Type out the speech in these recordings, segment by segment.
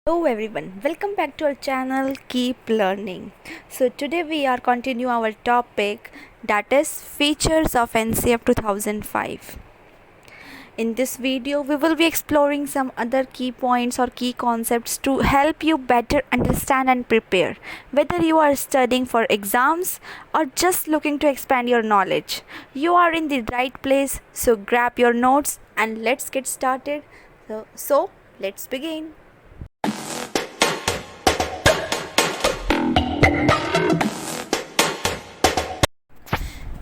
Hello everyone, welcome back to our channel Keep Learning. So today we are continue our topic, that is features of NCF 2005. In this video we will be exploring some other key points or key concepts to help you better understand and prepare, whether you are studying for exams or just looking to expand your knowledge. You are in the right place, so grab your notes and let's get started. So let's begin.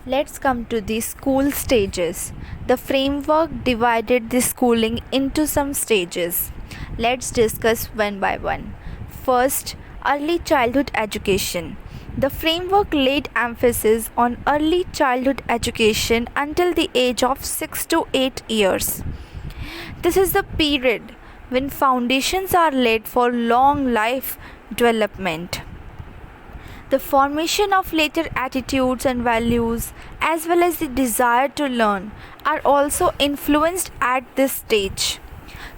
Let's come to the school stages. The framework divided the schooling into some stages. Let's discuss one by one. First, early childhood education. The framework laid emphasis on early childhood education until the age of 6 to 8 years. This is the period when foundations are laid for long life development. The formation of later attitudes and values, as well as the desire to learn, are also influenced at this stage.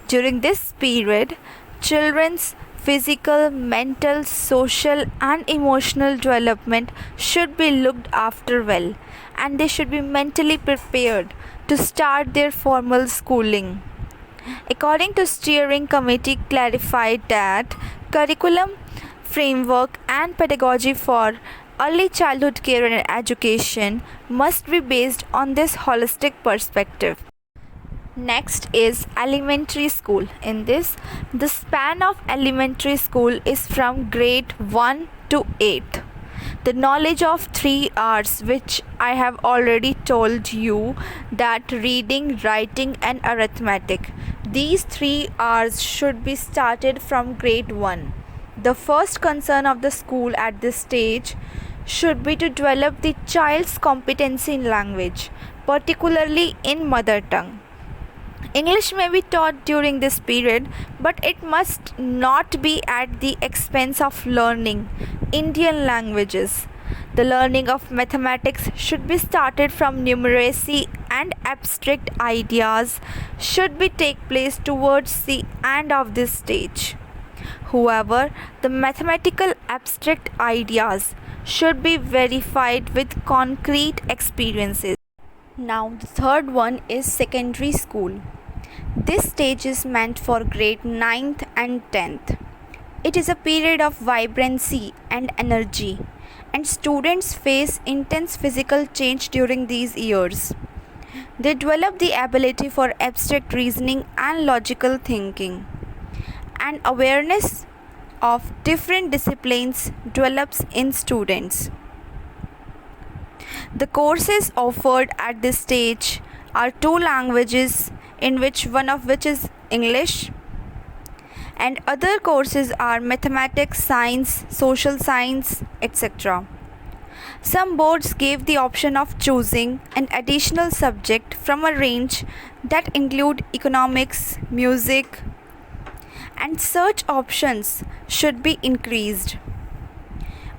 During this period, children's physical, mental, social, and emotional development should be looked after well, and they should be mentally prepared to start their formal schooling. According to steering committee clarified that curriculum framework and pedagogy for early childhood care and education must be based on this holistic perspective. Next is elementary school. In this, the span of elementary school is from grade 1 to 8. The knowledge of 3 R's, which I have already told you, that reading, writing, and arithmetic. These 3 R's should be started from grade 1. The first concern of the school at this stage should be to develop the child's competency in language, particularly in mother tongue. English may be taught during this period, but it must not be at the expense of learning Indian languages. The learning of mathematics should be started from numeracy, and abstract ideas should be take place towards the end of this stage. However, the mathematical abstract ideas should be verified with concrete experiences. Now, the third one is secondary school. This stage is meant for grade 9th and 10th. It is a period of vibrancy and energy, and students face intense physical change during these years. They develop the ability for abstract reasoning and logical thinking, and awareness of different disciplines develops in students. The courses offered at this stage are 2 languages, in which one of which is English, and other courses are mathematics, science, social science, etc. Some boards gave the option of choosing an additional subject from a range that include economics, music, and such options should be increased.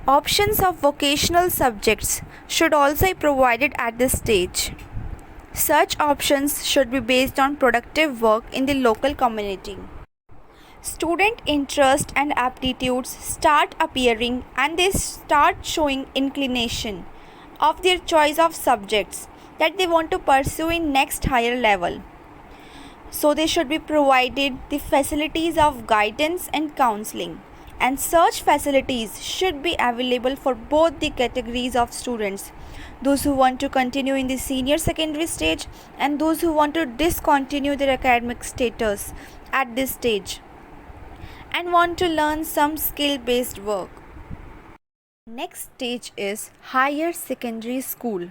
Options of vocational subjects should also be provided at this stage. Such options should be based on productive work in the local community. Student interest and aptitudes start appearing, and they start showing inclination of their choice of subjects that they want to pursue in next higher level. So they should be provided the facilities of guidance and counseling, and such facilities should be available for both the categories of students, those who want to continue in the senior secondary stage and those who want to discontinue their academic status at this stage and want to learn some skill based work. Next stage is higher secondary school.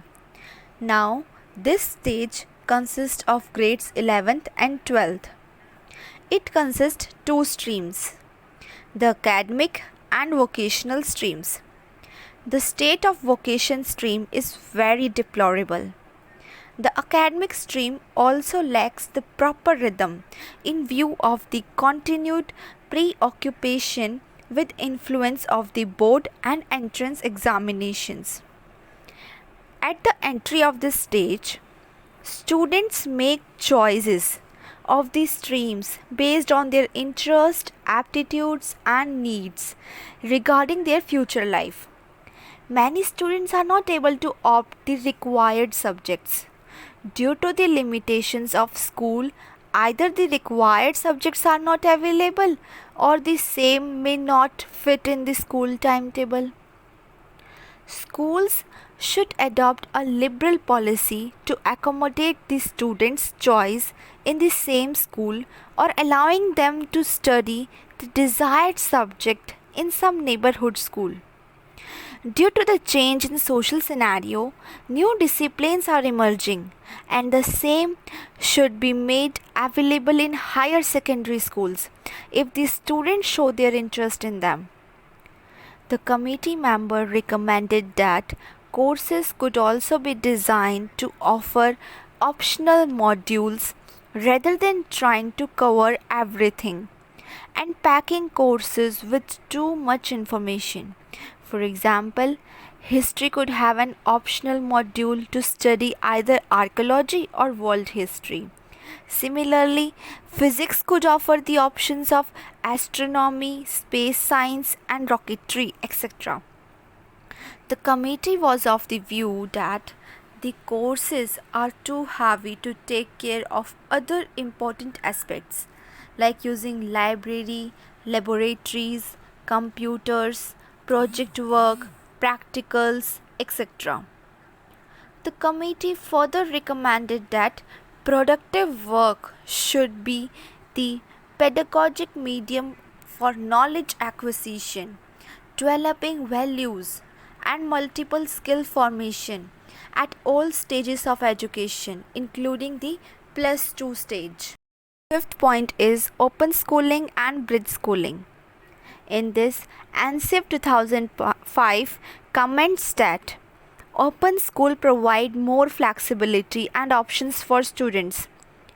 Now this stage consists of grades 11th and 12th. It consists 2 streams, the academic and vocational streams. The state of vocation stream is very deplorable. The academic stream also lacks the proper rhythm in view of the continued preoccupation with influence of the board and entrance examinations. At the entry of this stage, students make choices of these streams based on their interest, aptitudes, and needs regarding their future life. Many students are not able to opt the required subjects. Due to the limitations of school, either the required subjects are not available or the same may not fit in the school timetable. Schools should adopt a liberal policy to accommodate the students' choice in the same school or allowing them to study the desired subject in some neighborhood school. Due to the change in social scenario, new disciplines are emerging and the same should be made available in higher secondary schools if the students show their interest in them. The committee member recommended that courses could also be designed to offer optional modules rather than trying to cover everything and packing courses with too much information. For example, history could have an optional module to study either archaeology or world history. Similarly, physics could offer the options of astronomy, space science, and rocketry, etc. The committee was of the view that the courses are too heavy to take care of other important aspects like using library, laboratories, computers, project work, practicals, etc. The committee further recommended that productive work should be the pedagogic medium for knowledge acquisition, developing values, and multiple skill formation at all stages of education, including the plus 2 stage. Fifth point is open schooling and bridge schooling. In this, NCF 2005 comments that open school provide more flexibility and options for students.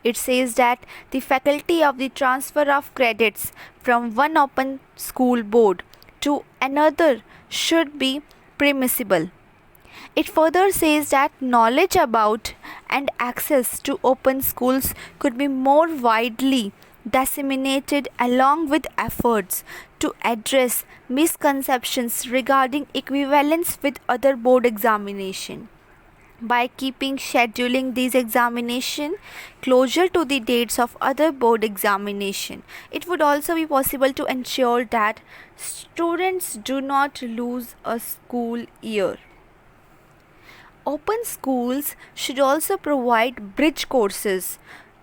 It says that the faculty of the transfer of credits from one open school board to another should be permissible. It further says that knowledge about and access to open schools could be more widely disseminated along with efforts to address misconceptions regarding equivalence with other board examination. By keeping scheduling these examination closer to the dates of other board examination, it would also be possible to ensure that students do not lose a school year. Open schools should also provide bridge courses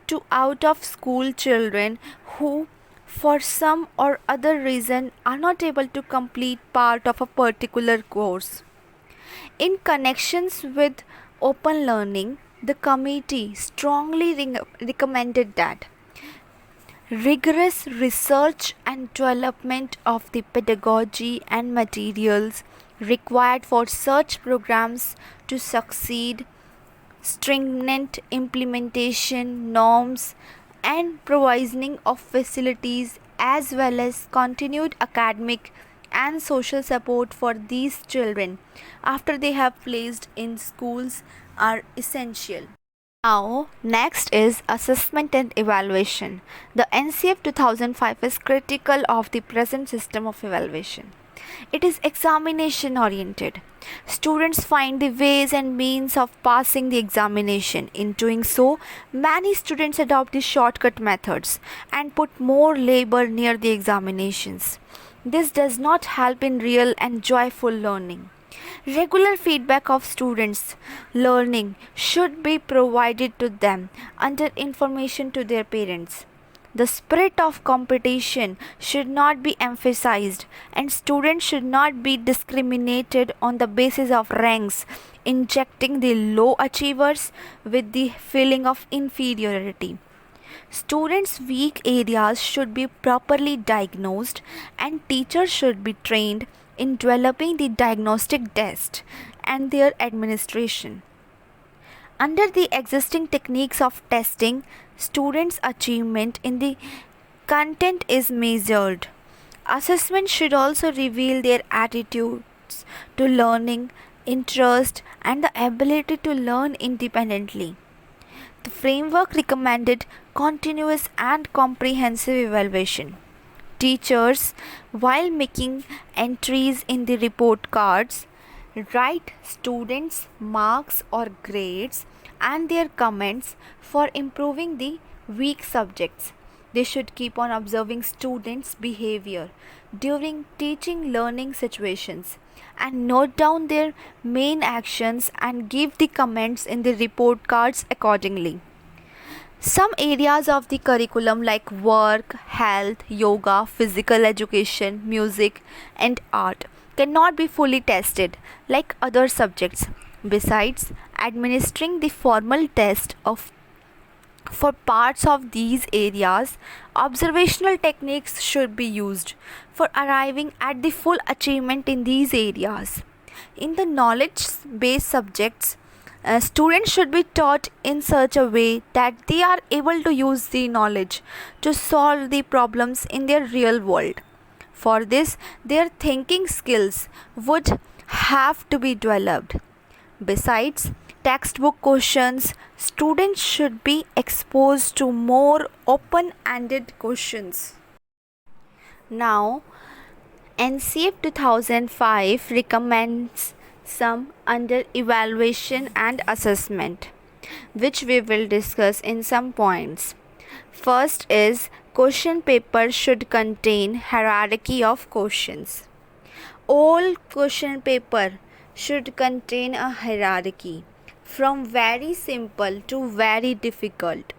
to out of school children who for some or other reason are not able to complete part of a particular course. In connections with open learning, the committee strongly recommended that rigorous research and development of the pedagogy and materials required for such programs to succeed, stringent implementation norms and provisioning of facilities as well as continued academic and social support for these children after they have placed in schools are essential. Now, next is assessment and evaluation. The NCF 2005 is critical of the present system of evaluation. It is examination oriented. Students find the ways and means of passing the examination. In doing so, many students adopt the shortcut methods and put more labor near the examinations. This does not help in real and joyful learning. Regular feedback of students' learning should be provided to them under information to their parents. The spirit of competition should not be emphasized, and students should not be discriminated on the basis of ranks, injecting the low achievers with the feeling of inferiority. Students' weak areas should be properly diagnosed, and teachers should be trained in developing the diagnostic test and their administration. Under the existing techniques of testing, students' achievement in the content is measured. Assessment should also reveal their attitudes to learning, interest, and the ability to learn independently. The framework recommended continuous and comprehensive evaluation. Teachers, while making entries in the report cards, write students' marks or grades and their comments for improving the weak subjects. They should keep on observing students' behavior during teaching learning situations and note down their main actions and give the comments in the report cards accordingly. Some areas of the curriculum like work, health, yoga, physical education, music, and art cannot be fully tested like other subjects. Besides, administering the formal test of for parts of these areas, observational techniques should be used for arriving at the full achievement in these areas. In the knowledge based subjects, students should be taught in such a way that they are able to use the knowledge to solve the problems in their real world. For this, their thinking skills would have to be developed. Besides textbook questions, students should be exposed to more open ended questions. Now, NCF 2005 recommends some under evaluation and assessment, which we will discuss in some points. First is question paper should contain hierarchy of questions. All question paper should contain a hierarchy from very simple to very difficult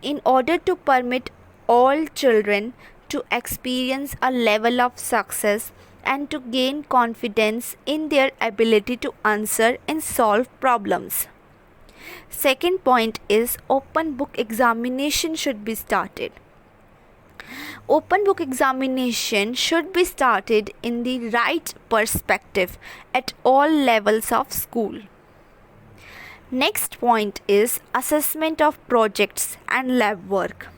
in order to permit all children to experience a level of success and to gain confidence in their ability to answer and solve problems. Second point is open book examination should be started. Open book examination should be started in the right perspective at all levels of school. Next point is assessment of projects and lab work.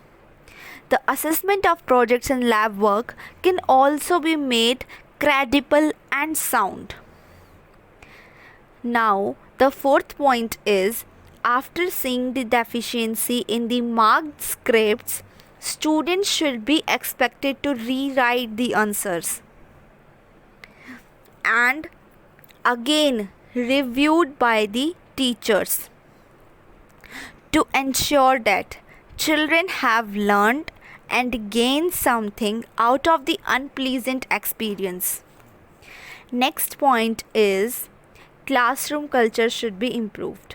The assessment of projects and lab work can also be made credible and sound. Now, the fourth point is after seeing the deficiency in the marked scripts, students should be expected to rewrite the answers and again reviewed by the teachers to ensure that children have learned and gained something out of the unpleasant experience. Next point is classroom culture should be improved.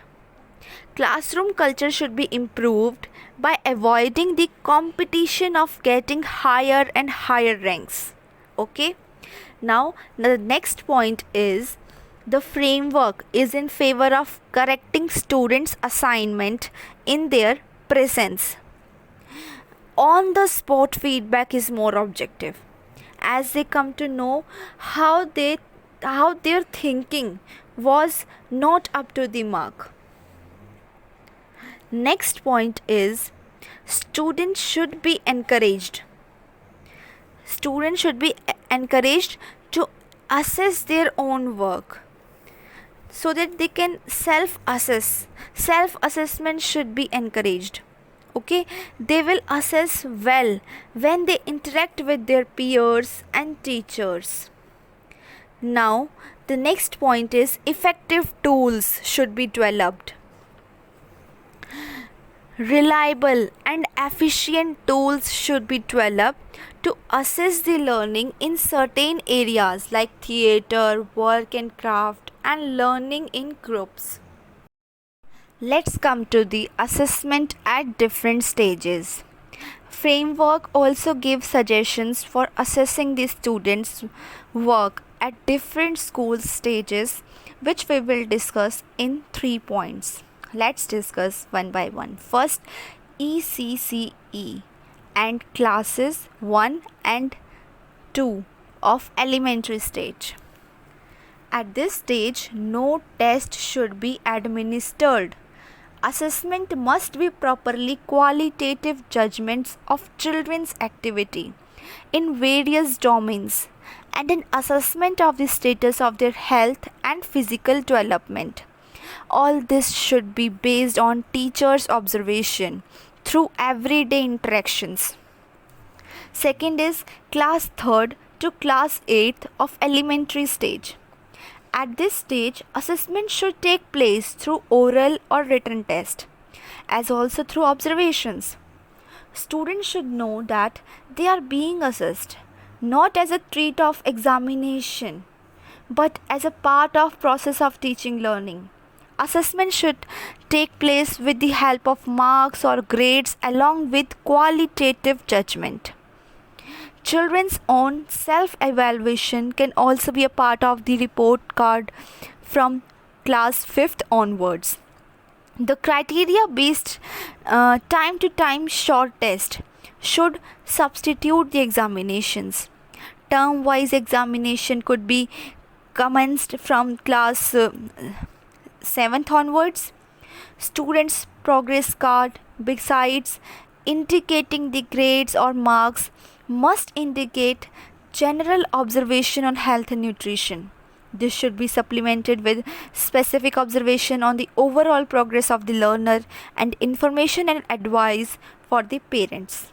Classroom culture should be improved by avoiding the competition of getting higher and higher ranks. Okay? Now, the next point is the framework is in favor of correcting students' assignment in their presence. On the spot feedback is more objective as they come to know how their thinking was not up to the mark. Next point is students should be encouraged. Students should be encouraged to assess their own work so that they can self-assess. Self-assessment should be encouraged. Okay, they will assess well when they interact with their peers and teachers. Now, the next point is effective tools should be developed. Reliable and efficient tools should be developed to assess the learning in certain areas like theater, work and craft, and learning in groups. Let's come to the assessment at different stages. Framework also gives suggestions for assessing the students' work at different school stages, which we will discuss in 3 points. Let's discuss one by one. First, ECCE and classes 1 and 2 of elementary stage. At this stage, no test should be administered. Assessment must be properly qualitative judgments of children's activity in various domains and an assessment of the status of their health and physical development. All this should be based on teachers' observation, through everyday interactions. Second is class 3rd to class 8th of elementary stage. At this stage, assessment should take place through oral or written test, as also through observations. Students should know that they are being assessed not as a threat of examination but as a part of process of teaching learning. Assessment should take place with the help of marks or grades along with qualitative judgment. Children's own self-evaluation can also be a part of the report card from class 5th onwards. The criteria based time to time short test should substitute the examinations. Term wise examination could be commenced from class 7th onwards. Students' progress card, besides indicating the grades or marks, must indicate general observation on health and nutrition. This should be supplemented with specific observation on the overall progress of the learner and information and advice for the parents.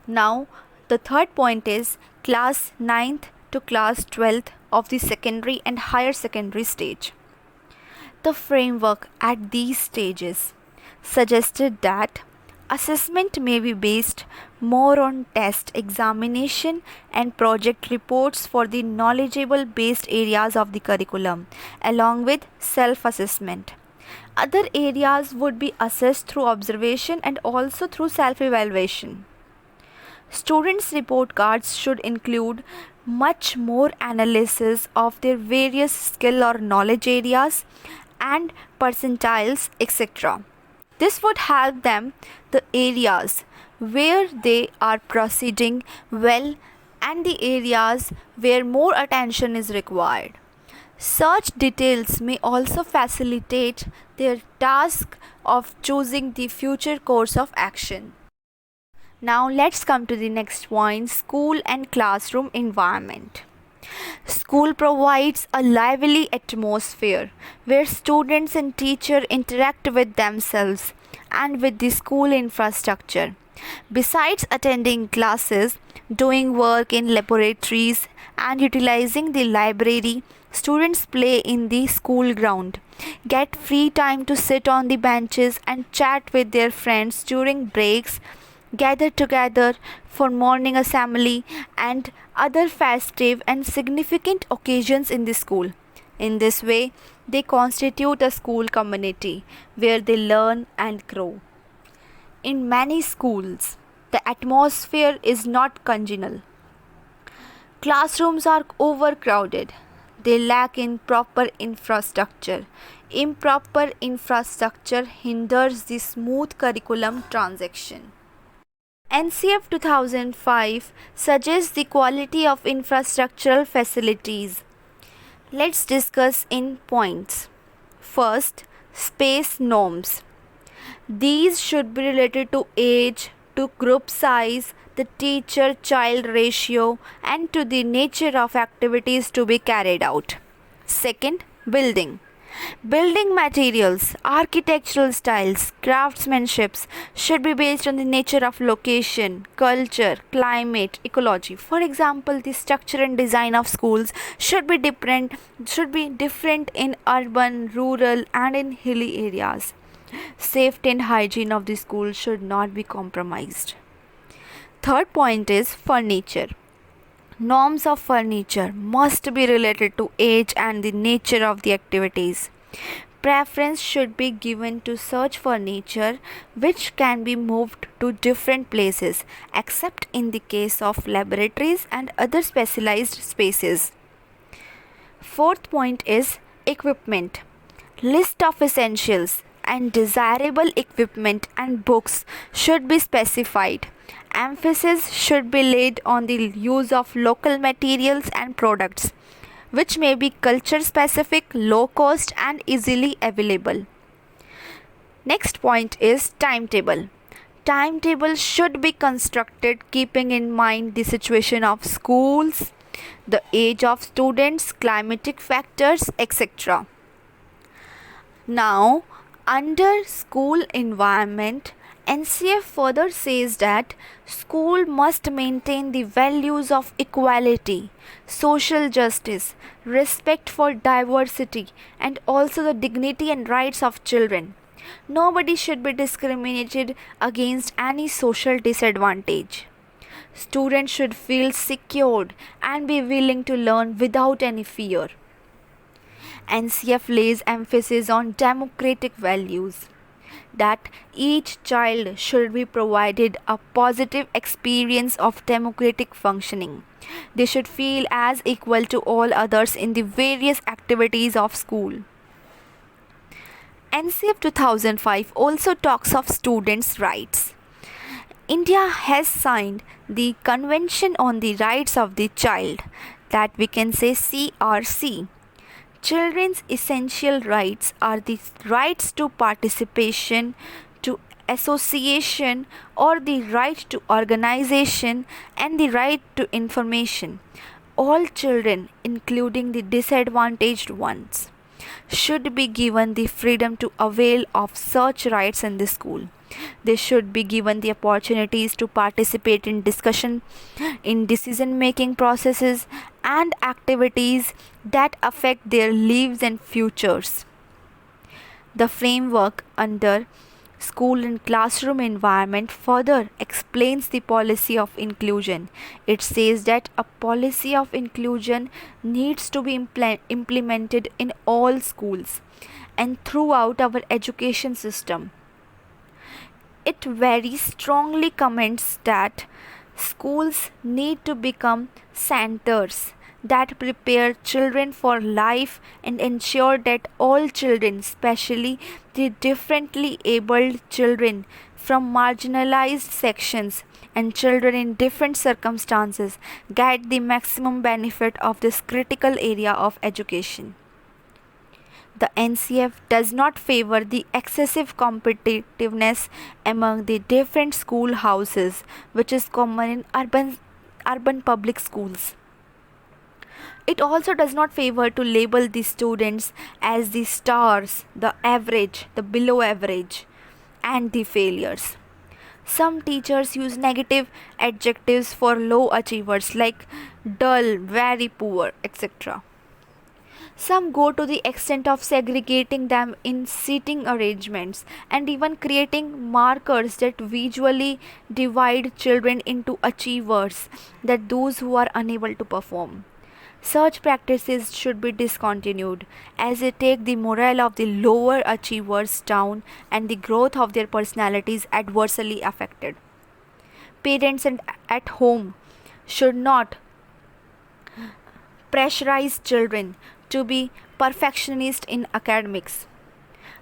Now, the third point is class 9th to class 12th of the secondary and higher secondary stage. The framework at these stages suggested that assessment may be based more on test, examination, and project reports for the knowledgeable based areas of the curriculum, along with self assessment. Other areas would be assessed through observation and also through self evaluation. Students' report cards should include much more analysis of their various skill or knowledge areas and percentiles, etc. This would help them the areas where they are proceeding well and the areas where more attention is required. Such details may also facilitate their task of choosing the future course of action. Now let's come to the next point, school and classroom environment. School provides a lively atmosphere where students and teachers interact with themselves and with the school infrastructure. Besides attending classes, doing work in laboratories, and utilizing the library, students play in the school ground, get free time to sit on the benches and chat with their friends during breaks, gather together for morning assembly and other festive and significant occasions in the school. In this way, they constitute a school community where they learn and grow. In many schools, the atmosphere is not congenial. Classrooms are overcrowded. They lack in proper infrastructure. Improper infrastructure hinders the smooth curriculum transition. NCF 2005 suggests the quality of infrastructural facilities. Let's discuss in points. First, space norms. These should be related to age, to group size, the teacher-child ratio, and to the nature of activities to be carried out. Second, building. Building materials, architectural styles, craftsmanships should be based on the nature of location, culture, climate, ecology. For example, the structure and design of schools should be different in urban, rural, and in hilly areas. Safety and hygiene of the school should not be compromised. Third point is furniture. Norms of furniture must be related to age and the nature of the activities. Preference should be given to such furniture which can be moved to different places except in the case of laboratories and other specialized spaces. Fourth point is equipment. List of essentials and desirable equipment and books should be specified. Emphasis should be laid on the use of local materials and products, which may be culture specific, low cost, and easily available. Next point is timetable. Timetable should be constructed keeping in mind the situation of schools, the age of students, climatic factors, etc. Now, under school environment NCF further says that school must maintain the values of equality, social justice, respect for diversity, and also the dignity and rights of children. Nobody should be discriminated against any social disadvantage. Students should feel secured and be willing to learn without any fear. NCF lays emphasis on democratic values, that each child should be provided a positive experience of democratic functioning. They should feel as equal to all others in the various activities of school. NCF 2005 also talks of students' rights. India has signed the Convention on the Rights of the Child, that we can say CRC. Children's essential rights are the rights to participation, to association, or the right to organization, and the right to information. All children, including the disadvantaged ones, should be given the freedom to avail of such rights in the school. They should be given the opportunities to participate in discussion, in decision making processes, and activities that affect their lives and futures. The framework under school and classroom environment further explains the policy of inclusion. It says that a policy of inclusion needs to be implemented in all schools and throughout our education system. It very strongly comments that schools need to become centers that prepare children for life and ensure that all children, especially the differently abled children from marginalized sections and children in different circumstances, get the maximum benefit of this critical area of education. The NCF does not favor the excessive competitiveness among the different school houses, which is common in urban public schools. It also does not favor to label the students as the stars, the average, the below average, and the failures. Some teachers use negative adjectives for low achievers like dull, very poor, etc. Some go to the extent of segregating them in seating arrangements and even creating markers that visually divide children into achievers, that those who are unable to perform. Such practices should be discontinued as they take the morale of the lower achievers down and the growth of their personalities adversely affected. Parents and at home should not pressurize children to be perfectionist in academics.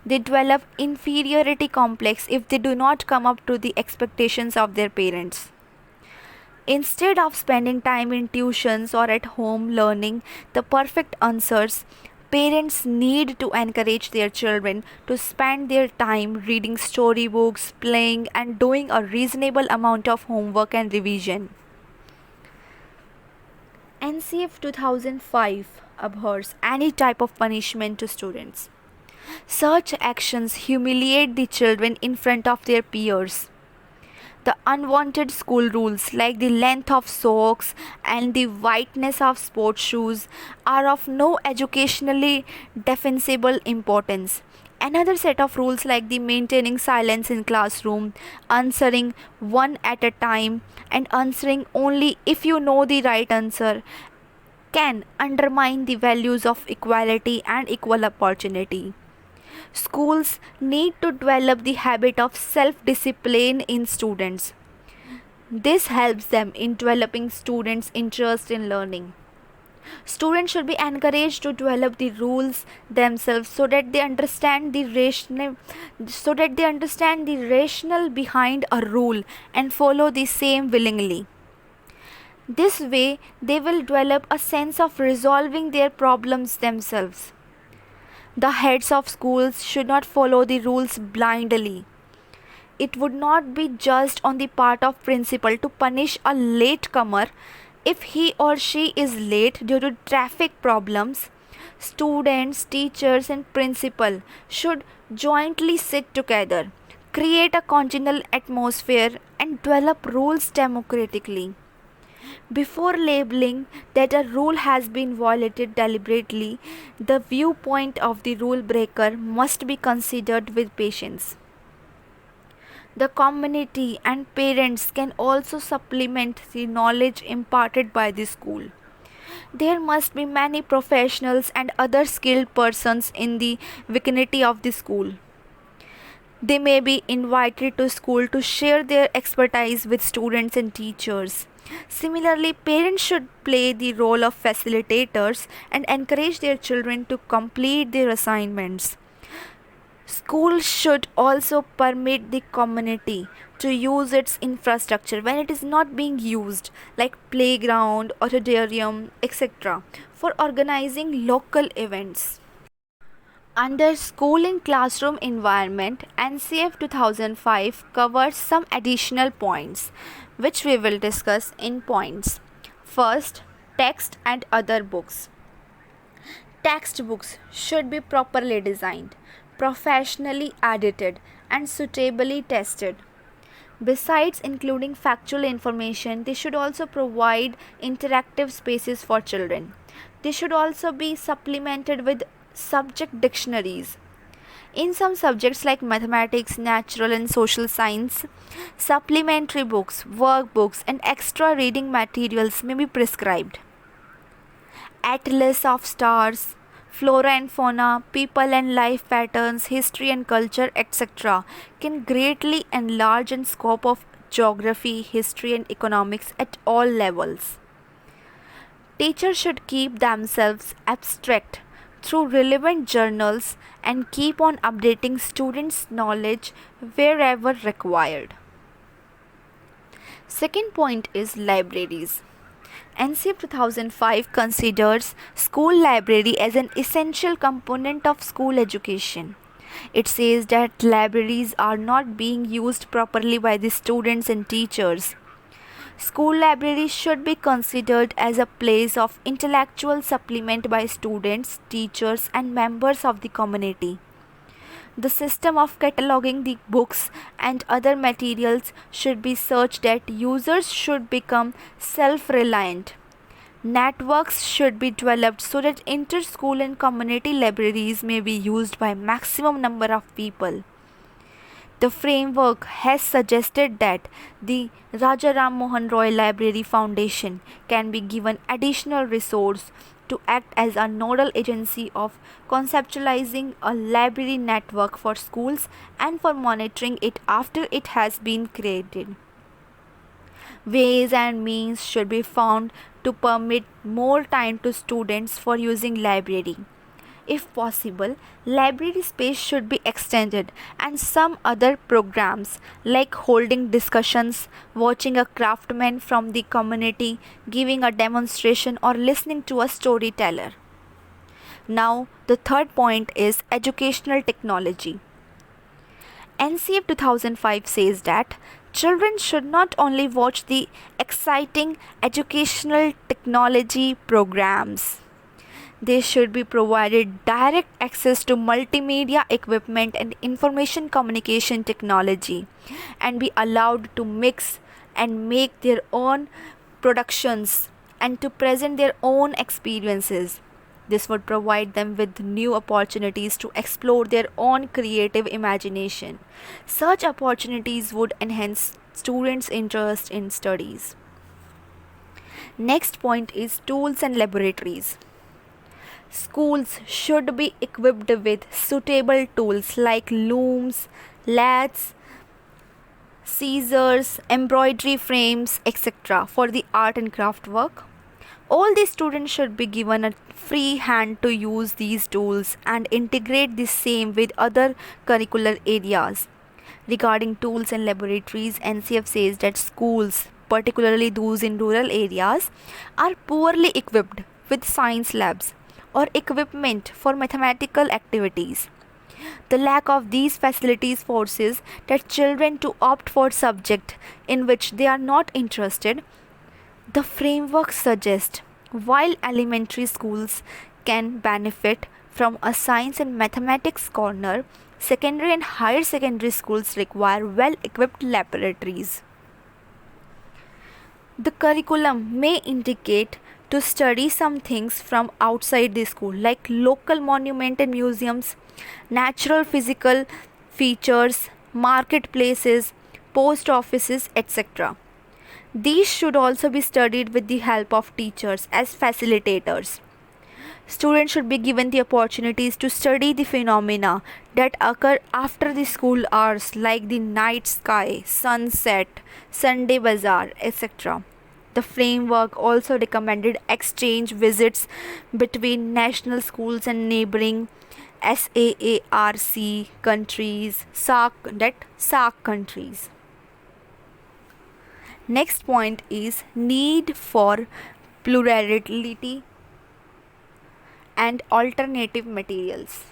They develop inferiority complex if they do not come up to the expectations of their parents. Instead of spending time in tuitions or at home learning the perfect answers, parents need to encourage their children to spend their time reading storybooks, playing, and doing a reasonable amount of homework and revision. NCF 2005 abhors any type of punishment to students. Such actions humiliate the children in front of their peers. The unwanted school rules, like the length of socks and the whiteness of sports shoes, are of no educationally defensible importance. Another set of rules, like the maintaining silence in classroom, answering one at a time, and answering only if you know the right answer, can undermine the values of equality and equal opportunity. Schools need to develop the habit of self-discipline in students. This helps them in developing students' interest in learning. Students should be encouraged to develop the rules themselves so that they understand the rational behind a rule and follow the same willingly. This way, they will develop a sense of resolving their problems themselves. The heads of schools should not follow the rules blindly. It would not be just on the part of principal to punish a latecomer if he or she is late due to traffic problems. Students, teachers, and principal should jointly sit together, create a congenial atmosphere, and develop rules democratically. Before labeling that a rule has been violated deliberately, the viewpoint of the rule breaker must be considered with patience. The community and parents can also supplement the knowledge imparted by the school. There must be many professionals and other skilled persons in the vicinity of the school. They may be invited to school to share their expertise with students and teachers. Similarly, parents should play the role of facilitators and encourage their children to complete their assignments. Schools should also permit the community to use its infrastructure when it is not being used, like playground, auditorium, etc., for organizing local events. Under schooling classroom environment, NCF 2005 covers some additional points which we will discuss in points. First, text and other books. Textbooks should be properly designed, professionally edited, and suitably tested. Besides including factual information, they should also provide interactive spaces for children. They should also be supplemented with subject dictionaries. In some subjects like mathematics, natural, and social science, supplementary books, workbooks, and extra reading materials may be prescribed. Atlas of stars, flora and fauna, people and life patterns, history and culture, etc., can greatly enlarge the scope of geography, history, and economics at all levels. Teachers should keep themselves abstract through relevant journals and keep on updating students' knowledge wherever required. Second point is libraries. NCF 2005 considers school library as an essential component of school education. It says that libraries are not being used properly by the students and teachers. School libraries should be considered as a place of intellectual supplement by students, teachers, and members of the community. The system of cataloging the books and other materials should be such that users should become self-reliant. Networks should be developed so that inter-school and community libraries may be used by maximum number of people. The framework has suggested that the Raja Ram Mohan Roy Library Foundation can be given additional resource to act as a nodal agency of conceptualizing a library network for schools and for monitoring it after it has been created. Ways and means should be found to permit more time to students for using library. If possible, library space should be extended and some other programs like holding discussions, watching a craftsman from the community, giving a demonstration or listening to a storyteller. Now, the third point is educational technology. NCF 2005 says that children should not only watch the exciting educational technology programs. They should be provided direct access to multimedia equipment and information communication technology and be allowed to mix and make their own productions and to present their own experiences. This would provide them with new opportunities to explore their own creative imagination. Such opportunities would enhance students' interest in studies. Next point is tools and laboratories. Schools should be equipped with suitable tools like looms, lathes, scissors, embroidery frames, etc. for the art and craft work. All the students should be given a free hand to use these tools and integrate the same with other curricular areas. Regarding tools and laboratories, NCF says that schools, particularly those in rural areas, are poorly equipped with science labs or equipment for mathematical activities. The lack of these facilities forces that children to opt for subject in which they are not interested. The framework suggests while elementary schools can benefit from a science and mathematics corner, Secondary and higher secondary schools require well-equipped laboratories. The curriculum may indicate to study some things from outside the school, like local monument and museums, natural physical features, marketplaces, post offices, etc. These should also be studied with the help of teachers as facilitators. Students should be given the opportunities to study the phenomena that occur after the school hours, like the night sky, sunset, Sunday bazaar, etc. The framework also recommended exchange visits between national schools and neighboring SAARC countries, SAARC countries. Next point is need for plurality and alternative materials.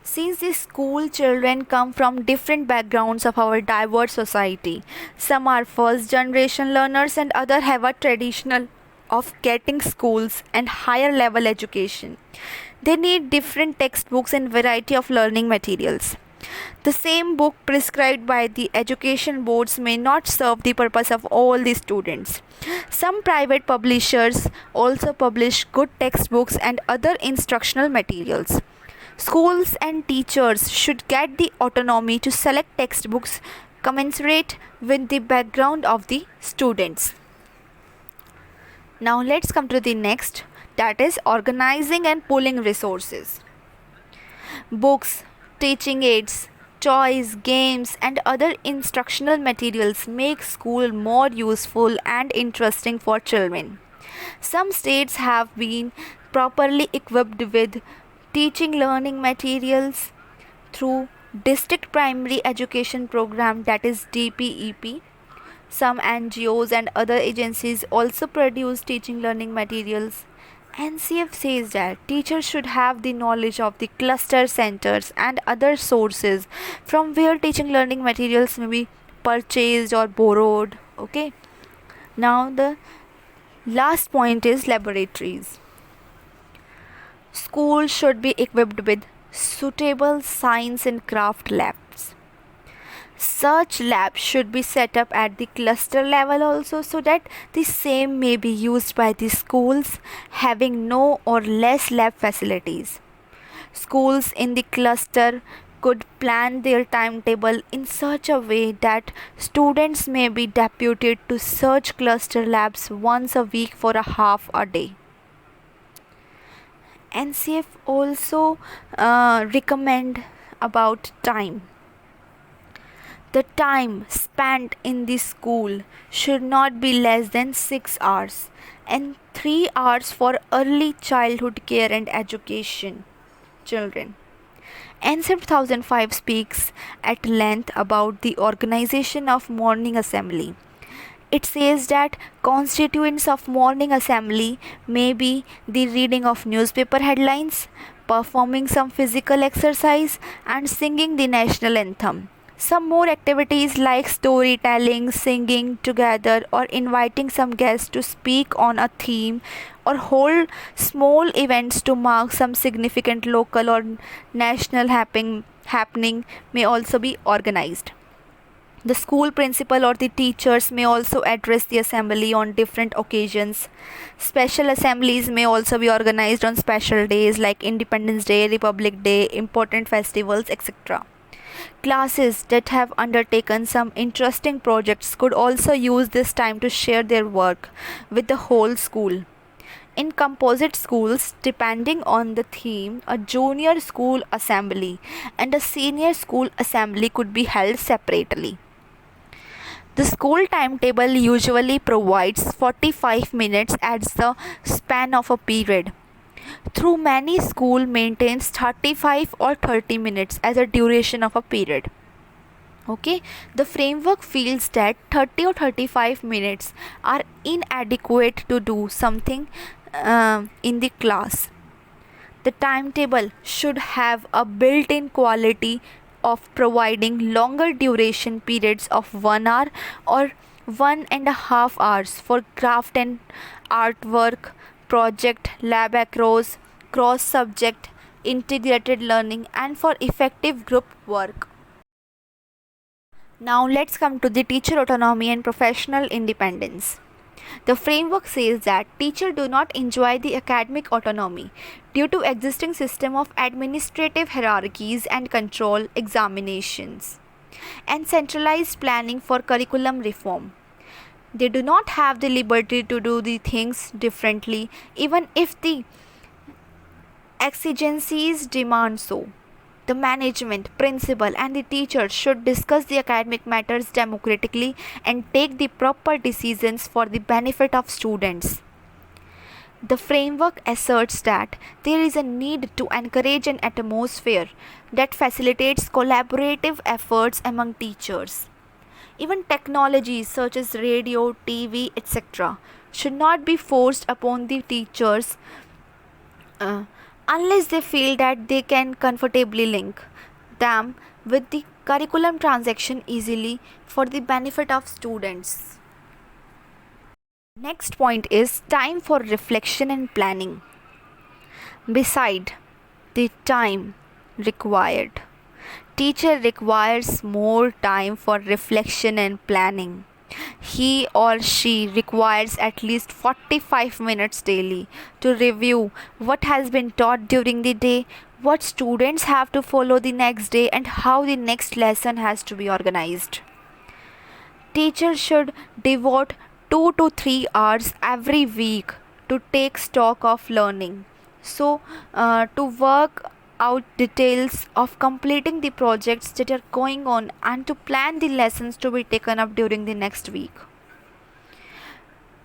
Since the school children come from different backgrounds of our diverse society, some are first generation learners and others have a traditional of getting schools and higher level education. They need different textbooks and variety of learning materials. The same book prescribed by the education boards may not serve the purpose of all the students. Some private publishers also publish good textbooks and other instructional materials. Schools and teachers should get the autonomy to select textbooks commensurate with the background of the students. Now let's come to the next, that is organizing and pooling resources. Books, teaching aids, toys, games, and other instructional materials make school more useful and interesting for children. Some states have been properly equipped with teaching learning materials through district primary education program, that is DPEP. Some NGOs and other agencies also produce teaching learning materials. NCF says that teachers should have the knowledge of the cluster centers and other sources from where teaching learning materials may be purchased or borrowed. Okay. Now the last point is laboratories. Schools should be equipped with suitable science and craft labs. Such labs should be set up at the cluster level also, so that the same may be used by the schools having no or less lab facilities. Schools in the cluster could plan their timetable in such a way that students may be deputed to such cluster labs once a week for a half a day. NCF also recommend about time. The time spent in the school should not be less than 6 hours and 3 hours for early childhood care and education children. NCF 2005 speaks at length about the organization of morning assembly. It says that constituents of morning assembly may be the reading of newspaper headlines, performing some physical exercise, and singing the national anthem. Some more activities like storytelling, singing together, or inviting some guests to speak on a theme, or hold small events to mark some significant local or national happening may also be organized. The school principal or the teachers may also address the assembly on different occasions. Special assemblies may also be organized on special days like Independence Day, Republic Day, important festivals, etc. Classes that have undertaken some interesting projects could also use this time to share their work with the whole school. In composite schools, depending on the theme, a junior school assembly and a senior school assembly could be held separately. The school timetable usually provides 45 minutes as the span of a period. Through many school maintains 35 or 30 minutes as a duration of a period. Okay, the framework feels that 30 or 35 minutes are inadequate to do something in the class. The timetable should have a built-in quality of providing longer duration periods of 1 hour or 1.5 hours for craft and artwork, project, lab across, cross subject, integrated learning, and for effective group work. Now let's come to the teacher autonomy and professional independence. The framework says that teachers do not enjoy the academic autonomy due to existing system of administrative hierarchies and control examinations and centralized planning for curriculum reform. They do not have the liberty to do the things differently even if the exigencies demand so. The management, principal, and the teachers should discuss the academic matters democratically and take the proper decisions for the benefit of students. The framework asserts that there is a need to encourage an atmosphere that facilitates collaborative efforts among teachers. Even technologies such as radio, TV, etc., should not be forced upon the teachers uh, unless they feel that they can comfortably link them with the curriculum transaction easily for the benefit of students. Next point is time for reflection and planning. Beside the time required, teacher requires more time for reflection and planning. He or she requires at least 45 minutes daily to review what has been taught during the day, what students have to follow the next day, and how the next lesson has to be organized. Teachers should devote 2 to 3 hours every week to take stock of learning. So, to work out details of completing the projects that are going on and to plan the lessons to be taken up during the next week.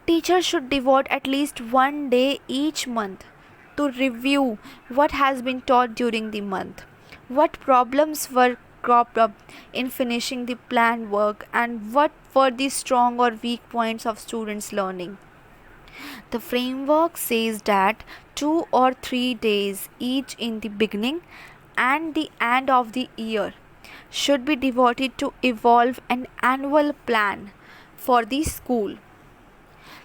Teachers should devote at least one day each month to review what has been taught during the month, what problems were cropped up in finishing the planned work, and what were the strong or weak points of students' learning. The framework says that 2 or 3 days each in the beginning and the end of the year should be devoted to evolve an annual plan for the school.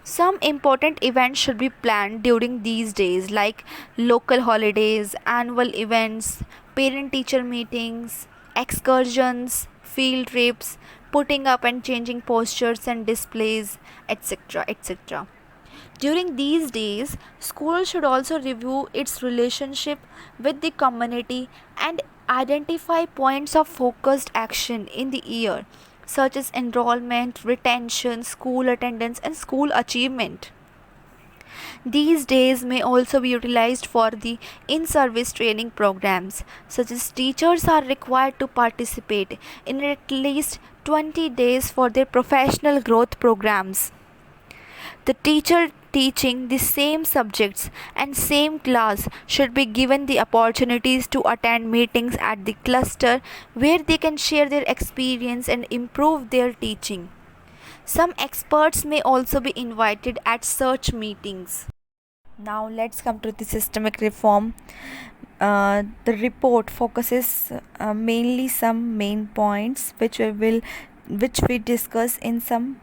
Some important events should be planned during these days, like local holidays, annual events, parent teacher meetings, excursions, field trips, putting up and changing postures and displays, etc. etc. During these days, school should also review its relationship with the community and identify points of focused action in the year, such as enrollment, retention, school attendance, and school achievement. These days may also be utilized for the in service training programs, such as teachers are required to participate in at least 20 days for their professional growth programs. The teacher teaching the same subjects and same class should be given the opportunities to attend meetings at the cluster where they can share their experience and improve their teaching. Some experts may also be invited at such meetings. Now let's come to the systemic reform. The report focuses mainly some main points which we discuss in some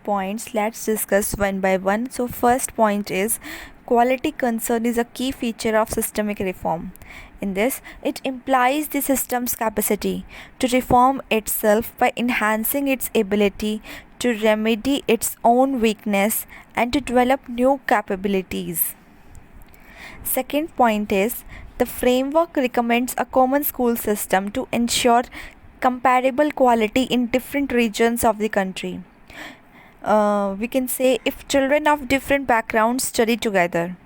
points. Let's discuss one by one. So first point is quality concern is a key feature of systemic reform. In this, it implies the system's capacity to reform itself by enhancing its ability to remedy its own weakness and to develop new capabilities. Second point is the framework recommends a common school system to ensure comparable quality in different regions of the country. We can say if children of different backgrounds study together,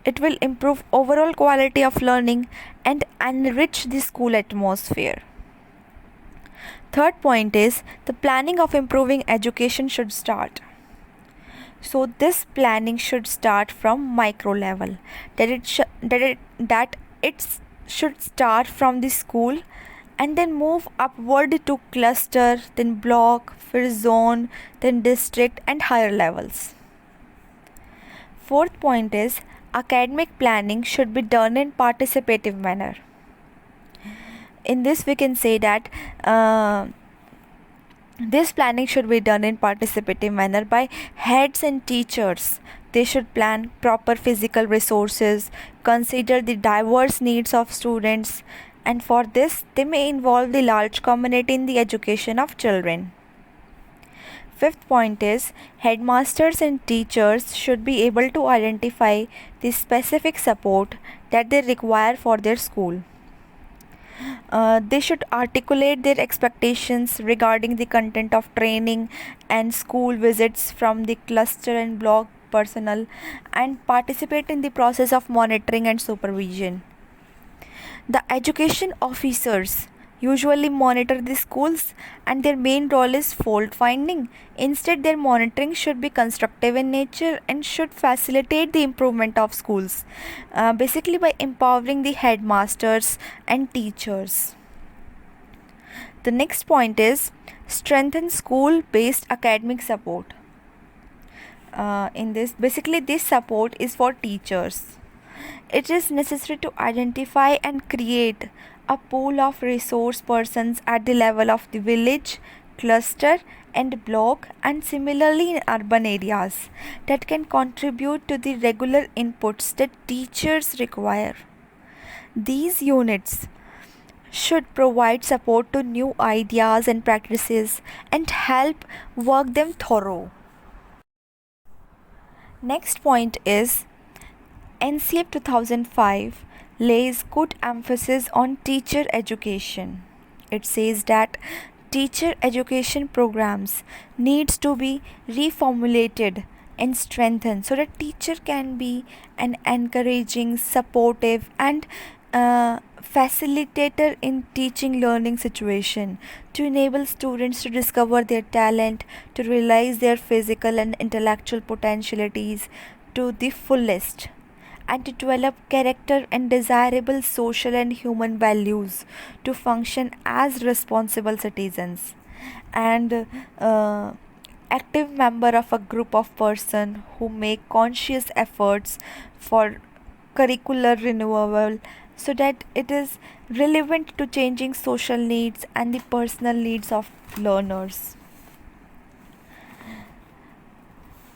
it will improve overall quality of learning and enrich the school atmosphere. Third point is the planning of improving education should start. So this planning should start from micro level. That it should start from the school and then move upward to cluster, then block, first zone, then district and higher levels. Fourth point is academic planning should be done in participative manner. In this we can say that this planning should be done in participative manner by heads and teachers They should plan proper physical resources, consider the diverse needs of students, and for this, they may involve the large community in the education of children. Fifth point is headmasters and teachers should be able to identify the specific support that they require for their school. They should articulate their expectations regarding the content of training and school visits from the cluster and block personnel and participate in the process of monitoring and supervision. The education officers usually monitor the schools and their main role is fault finding. Instead, their monitoring should be constructive in nature and should facilitate the improvement of schools, basically by empowering the headmasters and teachers. The next point is strengthen school based academic support. In this, basically, this support is for teachers. It is necessary to identify and create a pool of resource persons at the level of the village, cluster, and block, and similarly in urban areas that can contribute to the regular inputs that teachers require. These units should provide support to new ideas and practices and help work them thorough. Next point is NCF 2005 lays good emphasis on teacher education. It says that teacher education programs needs to be reformulated and strengthened so that teacher can be an encouraging, supportive and facilitator in teaching learning situation to enable students to discover their talent, to realize their physical and intellectual potentialities to the fullest, and to develop character and desirable social and human values to function as responsible citizens and active member of a group of person who make conscious efforts for curricular renewal so that it is relevant to changing social needs and the personal needs of learners.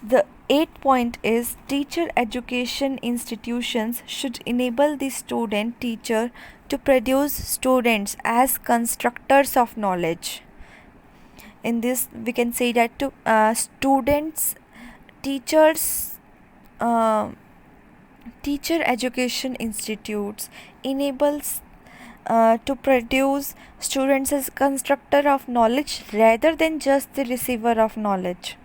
The eighth point is teacher education institutions should enable the student teacher to produce students as constructors of knowledge. In this, we can say that to students, teachers, teacher education institutes enables to produce students as constructor of knowledge rather than just the receiver of knowledge.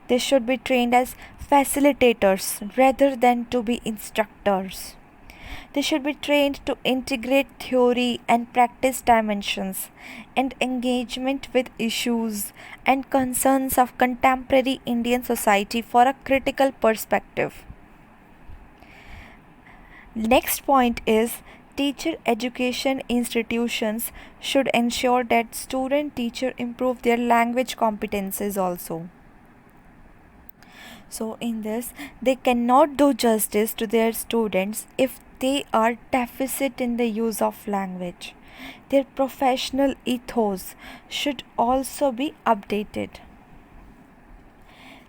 They should be trained as facilitators rather than to be instructors. They should be trained to integrate theory and practice dimensions and engagement with issues and concerns of contemporary Indian society for a critical perspective. Next point is teacher education institutions should ensure that student teacher improve their language competences also. So in this, they cannot do justice to their students if they are deficit in the use of language. Their professional ethos should also be updated.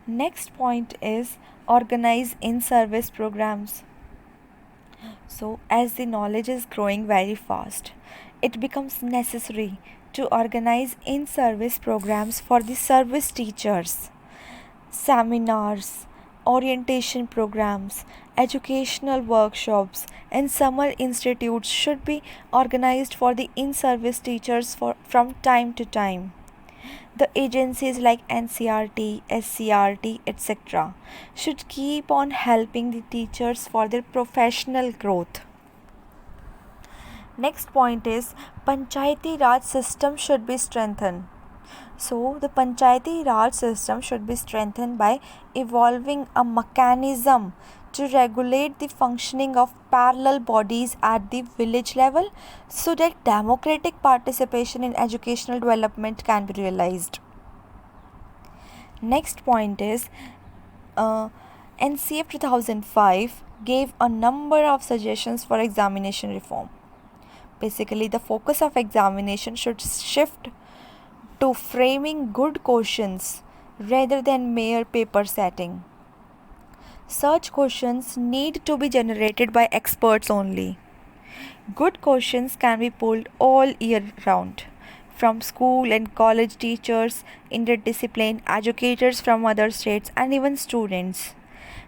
Next point is organize in-service programs. So as the knowledge is growing very fast, it becomes necessary to organize in-service programs for the service teachers. Seminars, orientation programs, educational workshops, and summer institutes should be organized for the in-service teachers from time to time. The agencies like NCRT, SCRT, etc. should keep on helping the teachers for their professional growth. Next point is Panchayati Raj system should be strengthened. So, the Panchayati Raj system should be strengthened by evolving a mechanism to regulate the functioning of parallel bodies at the village level so that democratic participation in educational development can be realized. Next point is NCF 2005 gave a number of suggestions for examination reform. Basically, the focus of examination should shift to framing good questions rather than mere paper setting. Such questions need to be generated by experts only. Good questions can be pulled all year round from school and college teachers, interdiscipline educators from other states, and even students.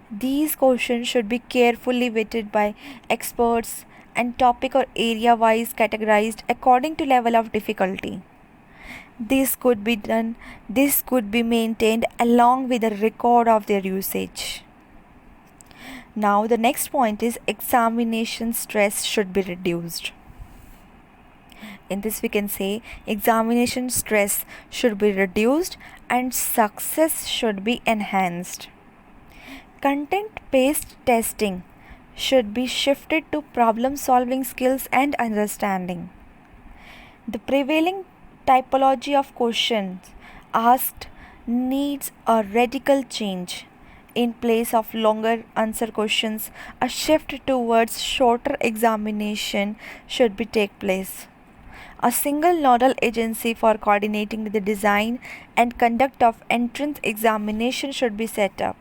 These questions should be carefully vetted by experts and topic or area wise categorized according to level of difficulty. This could be maintained along with a record of their usage. Now, the next point is examination stress should be reduced. In this, we can say examination stress should be reduced and success should be enhanced. Content based testing should be shifted to problem solving skills and understanding. The prevailing typology of questions asked needs a radical change. In place of longer answer questions, a shift towards shorter examination should be take place. A single nodal agency for coordinating the design and conduct of entrance examination should be set up.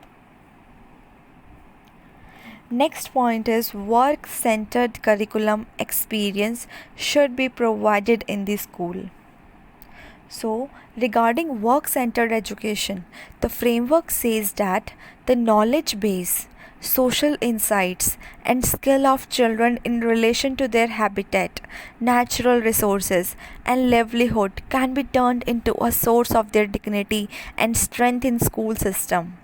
Next point is work-centered curriculum experience should be provided in the school. So, regarding work-centered education, the framework says that the knowledge base, social insights, and skill of children in relation to their habitat, natural resources, and livelihood can be turned into a source of their dignity and strength in school system.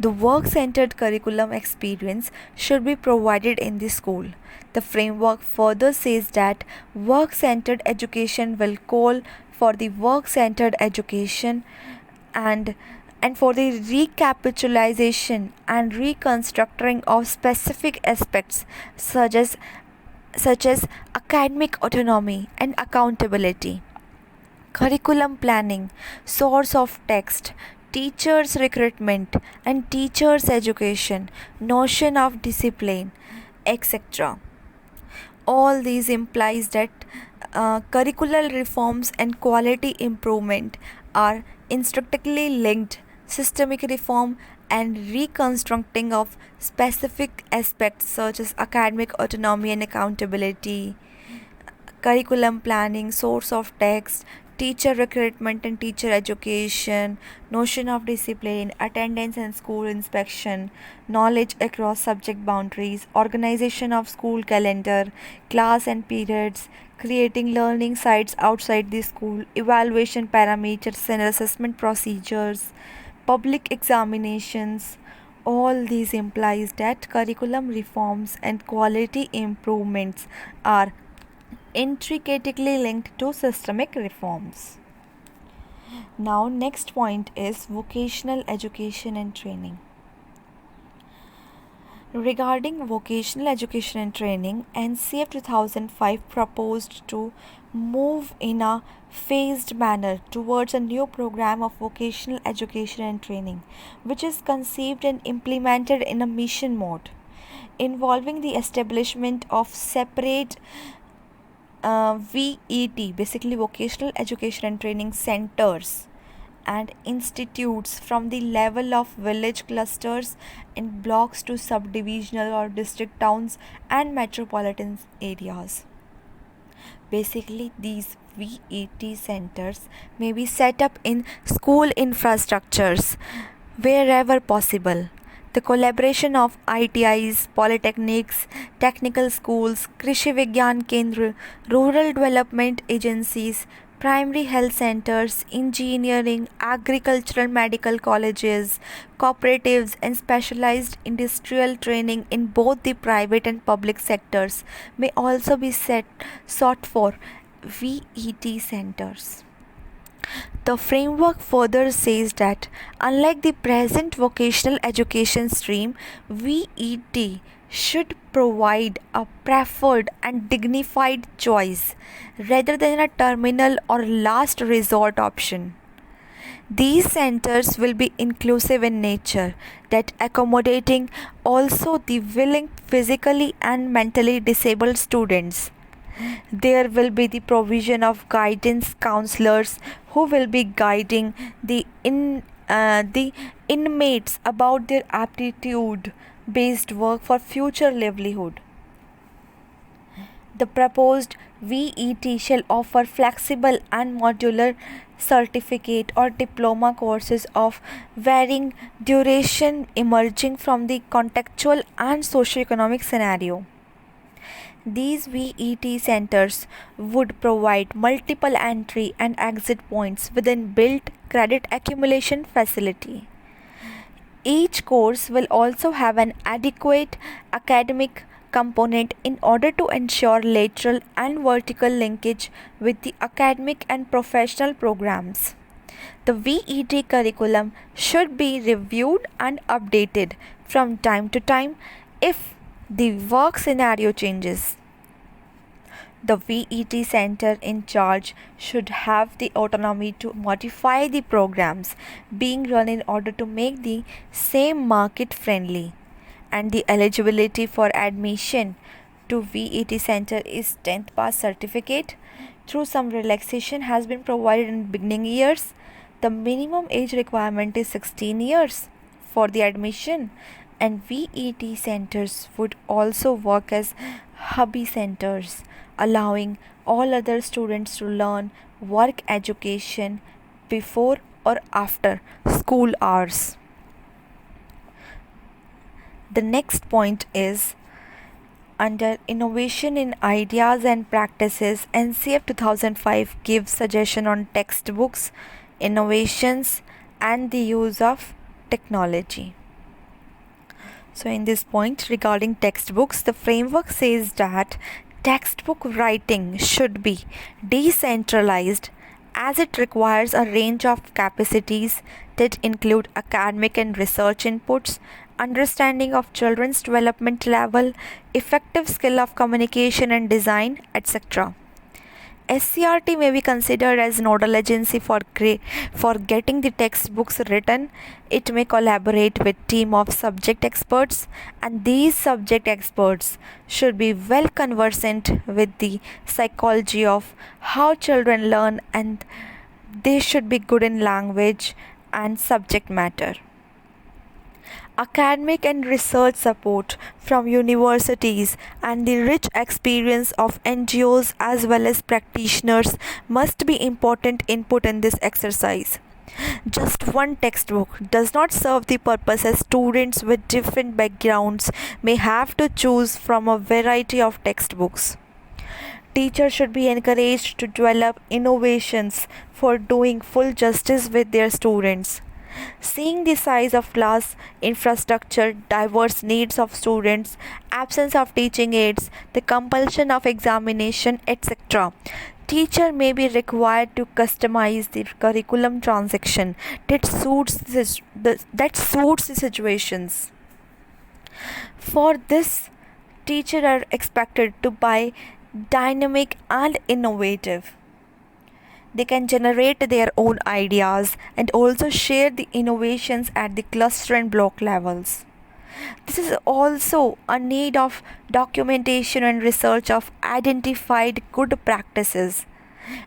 The work-centered curriculum experience should be provided in the school. The framework further says that work-centered education will call for the work-centered education and for the recapitalization and reconstructing of specific aspects such as academic autonomy and accountability, curriculum planning, source of text, teachers recruitment and teachers education, notion of discipline, etc. All these implies that curricular reforms and quality improvement are intricately linked. Systemic reform and reconstructing of specific aspects such as academic autonomy and accountability, curriculum planning, source of text, teacher recruitment and teacher education, notion of discipline, attendance and school inspection, knowledge across subject boundaries, organization of school calendar, class and periods, creating learning sites outside the school, evaluation parameters and assessment procedures, public examinations. All these implies that curriculum reforms and quality improvements are intricately linked to systemic reforms. Now, next point is vocational education and training. Regarding vocational education and training, NCF 2005 proposed to move in a phased manner towards a new program of vocational education and training, which is conceived and implemented in a mission mode, involving the establishment of separate VET, basically vocational education and training centers and institutes from the level of village clusters and blocks to subdivisional or district towns and metropolitan areas. Basically, these VET centers may be set up in school infrastructures wherever possible. The collaboration of ITIs, polytechnics, technical schools, Krishi Vigyan Kendra, rural development agencies, primary health centers, engineering, agricultural medical colleges, cooperatives, and specialized industrial training in both the private and public sectors may also be sought for VET centers. The framework further says that, unlike the present vocational education stream, VET should provide a preferred and dignified choice rather than a terminal or last resort option. These centers will be inclusive in nature, that accommodating also the willing physically and mentally disabled students. There will be the provision of guidance counselors who will be guiding the the inmates about their aptitude based work for future livelihood. The proposed VET shall offer flexible and modular certificate or diploma courses of varying duration emerging from the contextual and socio-economic scenario. These VET centers would provide multiple entry and exit points within built credit accumulation facility. Each course will also have an adequate academic component in order to ensure lateral and vertical linkage with the academic and professional programs. The VET curriculum should be reviewed and updated from time to time if the work scenario changes. The VET center in charge should have the autonomy to modify the programs being run in order to make the same market friendly. And the eligibility for admission to VET center is 10th pass certificate. Through some relaxation has been provided in beginning years. The minimum age requirement is 16 years for the admission, and VET centers would also work as hubby centers, allowing all other students to learn work education before or after school hours. The next point is under innovation in ideas and practices. NCF 2005 gives suggestion on textbooks, innovations and the use of technology. So in this point regarding textbooks, the framework says that textbook writing should be decentralized as it requires a range of capacities that include academic and research inputs, understanding of children's development level, effective skill of communication and design, etc. SCRT may be considered as nodal agency for getting the textbooks written. It may collaborate with team of subject experts, and these subject experts should be well conversant with the psychology of how children learn, and they should be good in language and subject matter. Academic and research support from universities and the rich experience of NGOs as well as practitioners must be important input in this exercise. Just one textbook does not serve the purpose, as students with different backgrounds may have to choose from a variety of textbooks. Teachers should be encouraged to develop innovations for doing full justice with their students. Seeing the size of class, infrastructure, diverse needs of students, absence of teaching aids, the compulsion of examination, etc., teacher may be required to customize the curriculum transaction that suits the situations. For this, teachers are expected to be dynamic and innovative. They can generate their own ideas and also share the innovations at the cluster and block levels. This is also a need of documentation and research of identified good practices.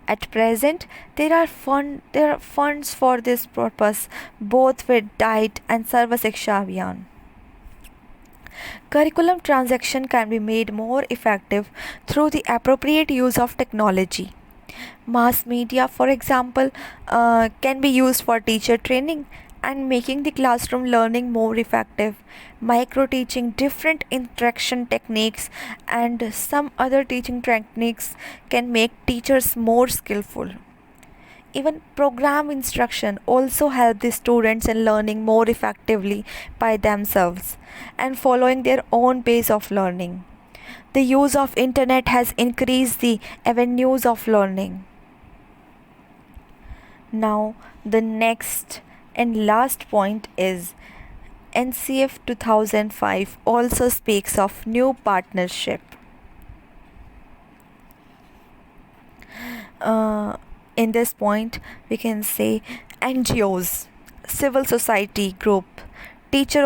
At present, there are funds for this purpose, both with Diet and Sarva Shiksha Abhiyan. Curriculum transaction can be made more effective through the appropriate use of technology. Mass media, for example, can be used for teacher training and making the classroom learning more effective. Micro teaching, different interaction techniques, and some other teaching techniques can make teachers more skillful. Even program instruction also help the students in learning more effectively by themselves and following their own pace of learning. The use of internet has increased the avenues of learning. Now the next and last point is NCF 2005 also speaks of new partnership. In this point we can say NGOs, civil society group, Teacher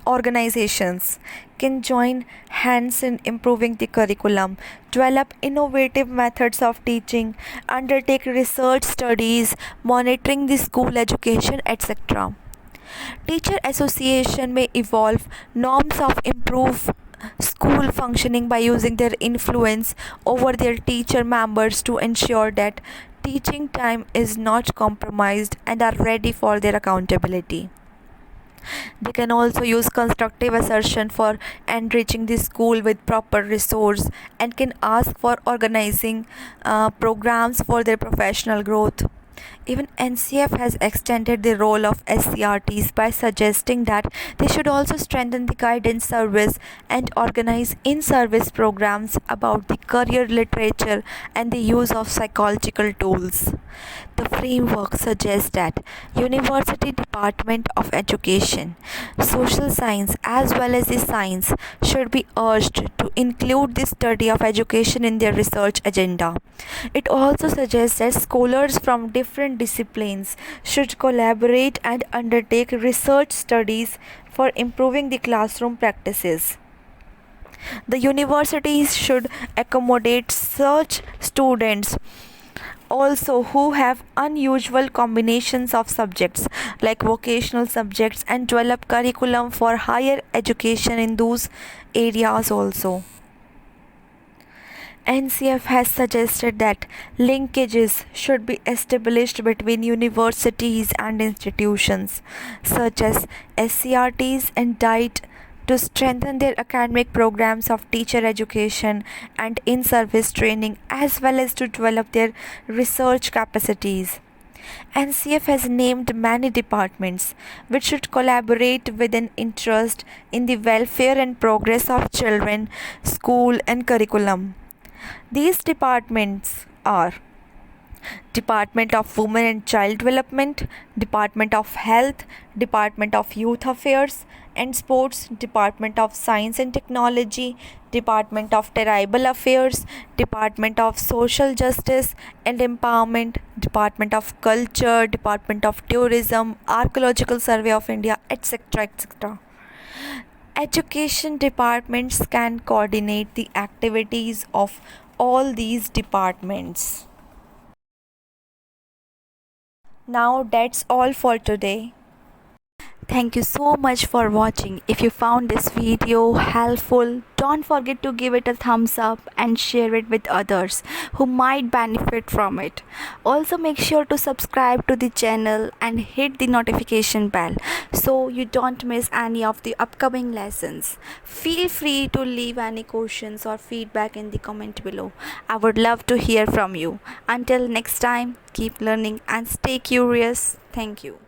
organizations can join hands in improving the curriculum, develop innovative methods of teaching, undertake research studies, monitoring the school education, etc. Teacher association may evolve norms of improve school functioning by using their influence over their teacher members to ensure that teaching time is not compromised and are ready for their accountability. They can also use constructive assertion for enriching the school with proper resource and can ask for organizing programs for their professional growth. Even NCF has extended the role of SCRTs by suggesting that they should also strengthen the guidance service and organize in service programs about the career literature and the use of psychological tools. The framework suggests that University Department of Education, Social Science as well as the science should be urged to include the study of education in their research agenda. It also suggests that scholars from different disciplines should collaborate and undertake research studies for improving the classroom practices. The universities should accommodate such students also who have unusual combinations of subjects like vocational subjects and develop curriculum for higher education in those areas also. NCF has suggested that linkages should be established between universities and institutions such as SCRTs and DIET to strengthen their academic programs of teacher education and in service training as well as to develop their research capacities. NCF has named many departments which should collaborate with an interest in the welfare and progress of children, school, and curriculum. These departments are Department of Women and Child Development, Department of Health, Department of Youth Affairs and Sports, Department of Science and Technology, Department of Tribal Affairs, Department of Social Justice and Empowerment, Department of Culture, Department of Tourism, Archaeological Survey of India, etc. etc. Education departments can coordinate the activities of all these departments. Now that's all for today. Thank you so much for watching. If you found this video helpful, don't forget to give it a thumbs up and share it with others who might benefit from it. Also make sure to subscribe to the channel and hit the notification bell so you don't miss any of the upcoming lessons. Feel free to leave any questions or feedback in the comment below. I would love to hear from you. Until next time, keep learning and stay curious. Thank you.